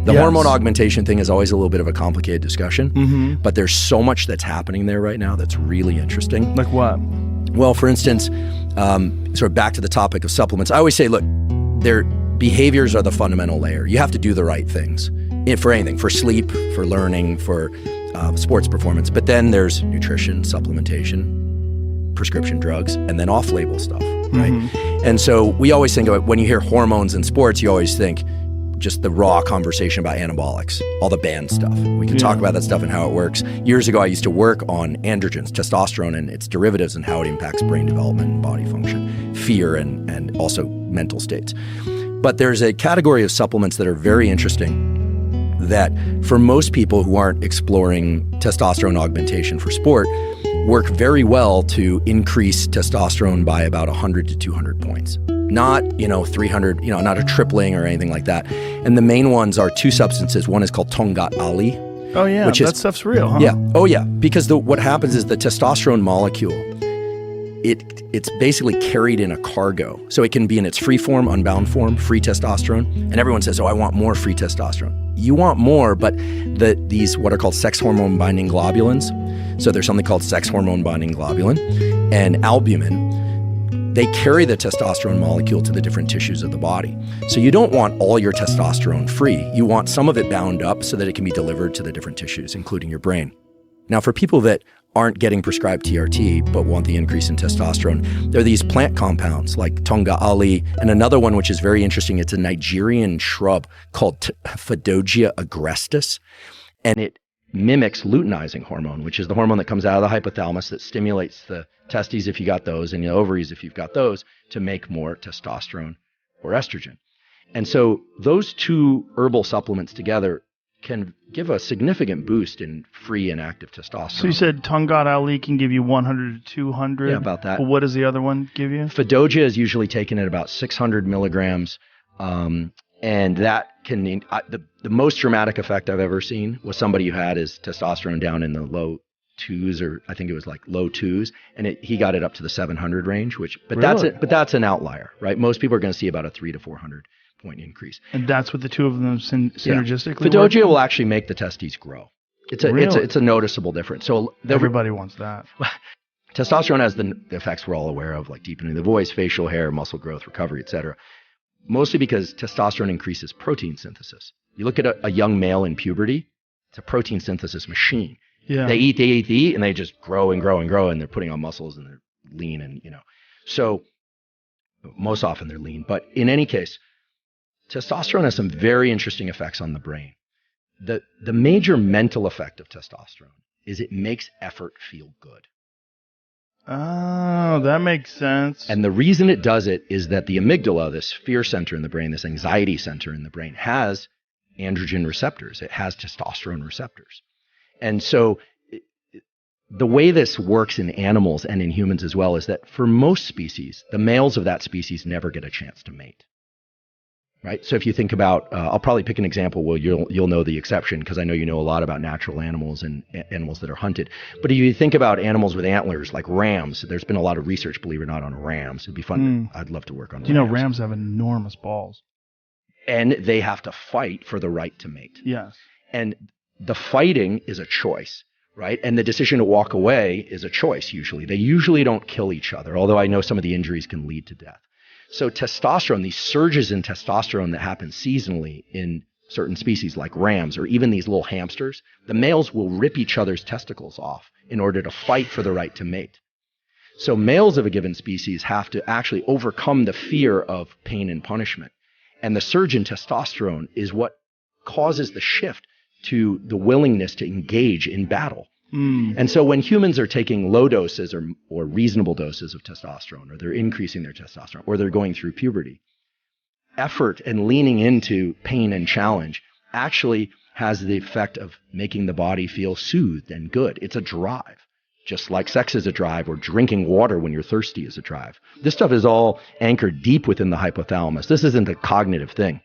The hormone augmentation thing is always a little bit of a complicated discussion, but there's so much that's happening there right now that's really interesting. Like what? Well, for instance, sort of back to the topic of supplements, I always say, look, their behaviors are the fundamental layer. You have to do the right things for anything, for sleep, for learning, for sports performance. But then there's nutrition, supplementation, prescription drugs, and then off-label stuff, right? And so we always think about, when you hear hormones in sports, you always think just the raw conversation about anabolics, all the banned stuff. We can talk about that stuff and how it works. Years ago, I used to work on androgens, testosterone and its derivatives, and how it impacts brain development and body function, fear, and also mental states. But there's a category of supplements that are very interesting that for most people who aren't exploring testosterone augmentation for sport, work very well to increase testosterone by about 100 to 200 points. Not, 300, not a tripling or anything like that. And the main ones are two substances. One is called Tongat Ali. Oh yeah, that stuff's real, huh? Yeah. Oh yeah. Because what happens is the testosterone molecule, it's basically carried in a cargo. So it can be in its free form, unbound form, free testosterone. And everyone says, oh, I want more free testosterone. You want more, but these what are called sex hormone binding globulins. So there's something called sex hormone binding globulin and albumin. They carry the testosterone molecule to the different tissues of the body. So you don't want all your testosterone free. You want some of it bound up so that it can be delivered to the different tissues, including your brain. Now, for people that aren't getting prescribed TRT but want the increase in testosterone, there are these plant compounds like Tonga Ali and another one which is very interesting. It's a Nigerian shrub called Phaedogia agrestis, and it mimics luteinizing hormone, which is the hormone that comes out of the hypothalamus that stimulates the testes if you got those and the ovaries if you've got those to make more testosterone or estrogen. And so those two herbal supplements together can give a significant boost in free and active testosterone. So you said Tongat Ali can give you 100 to 200? Yeah, about that. But what does the other one give you? Phaedogia is usually taken at about 600 milligrams. And that can, the most dramatic effect I've ever seen was somebody who had his testosterone down in the low twos, or I think it was like low twos, and he got it up to the 700 range, but really? That's an outlier, right? Most people are going to see about a 300 to 400 point increase. And that's what the two of them synergistically Phaedogia work? will actually make the testes grow. It's a noticeable difference. So everybody wants that. Testosterone has the effects we're all aware of, like deepening the voice, facial hair, muscle growth, recovery, etc. Mostly because testosterone increases protein synthesis. You look at a young male in puberty, it's a protein synthesis machine. Yeah. They eat, and they just grow and grow and grow, and they're putting on muscles, and they're lean, and So most often they're lean. But in any case, testosterone has some very interesting effects on the brain. The major mental effect of testosterone is it makes effort feel good. Oh, that makes sense. And the reason it does it is that the amygdala, this fear center in the brain, this anxiety center in the brain, has androgen receptors. It has testosterone receptors. And so the way this works in animals and in humans as well is that for most species, the males of that species never get a chance to mate. Right? So if you think about, I'll probably pick an example where you'll know the exception, because I know you know a lot about natural animals and animals that are hunted. But if you think about animals with antlers like rams, there's been a lot of research, believe it or not, on rams. It'd be fun. I'd love to work on rams. You know, rams have enormous balls. And they have to fight for the right to mate. Yes. And the fighting is a choice, right? And the decision to walk away is a choice usually. They usually don't kill each other, although I know some of the injuries can lead to death. So testosterone, these surges in testosterone that happen seasonally in certain species like rams or even these little hamsters, the males will rip each other's testicles off in order to fight for the right to mate. So males of a given species have to actually overcome the fear of pain and punishment. And the surge in testosterone is what causes the shift to the willingness to engage in battle. And so when humans are taking low doses or reasonable doses of testosterone, or they're increasing their testosterone, or they're going through puberty, effort and leaning into pain and challenge actually has the effect of making the body feel soothed and good. It's a drive, just like sex is a drive, or drinking water when you're thirsty is a drive. This stuff is all anchored deep within the hypothalamus. This isn't a cognitive thing.